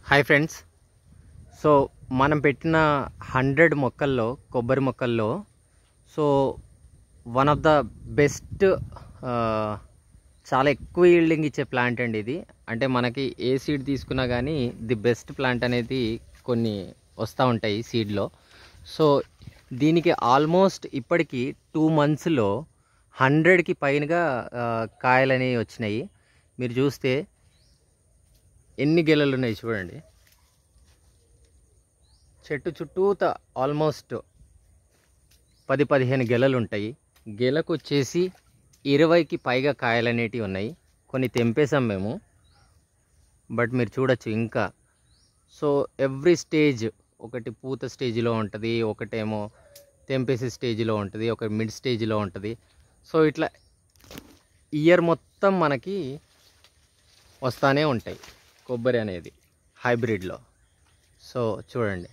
Hi friends. So మనం పెట్టిన 100 మొక్కల్లో కొబ్బరి మొక్కల్లో so one of the best చాలా ఎక్కువ ఈల్డింగ్ ఇచ్చే ప్లాంట్ అండి ఇది. అంటే మనకి ఏ సీడ్ తీసుకున్నా కానీ ది బెస్ట్ ప్లాంట్ అనేది కొన్ని వస్తూ ఉంటాయి సీడ్లో. సో దీనికి ఆల్మోస్ట్ ఇప్పటికి 2 monthsలో 100కి పైనగా కాయలనేవి వచ్చినాయి. మీరు చూస్తే ఎన్ని గెలలు ఉన్నాయి చూడండి. చెట్టు చుట్టూత ఆల్మోస్ట్ 10-15 గెలలు ఉంటాయి. గెలకు వచ్చేసి 20కి పైగా కాయలు అనేటివి ఉన్నాయి. కొన్ని తెంపేసాం మేము, బట్ మీరు చూడొచ్చు ఇంకా. సో ఎవ్రీ స్టేజ్, ఒకటి పూత స్టేజ్లో ఉంటుంది, ఒకటేమో తెంపేసే స్టేజ్లో ఉంటుంది, ఒక మిడ్ స్టేజ్లో ఉంటుంది. సో ఇట్లా ఇయర్ మొత్తం మనకి వస్తూనే ఉంటాయి కొబ్బరి అనేది హైబ్రిడ్లో. సో చూడండి.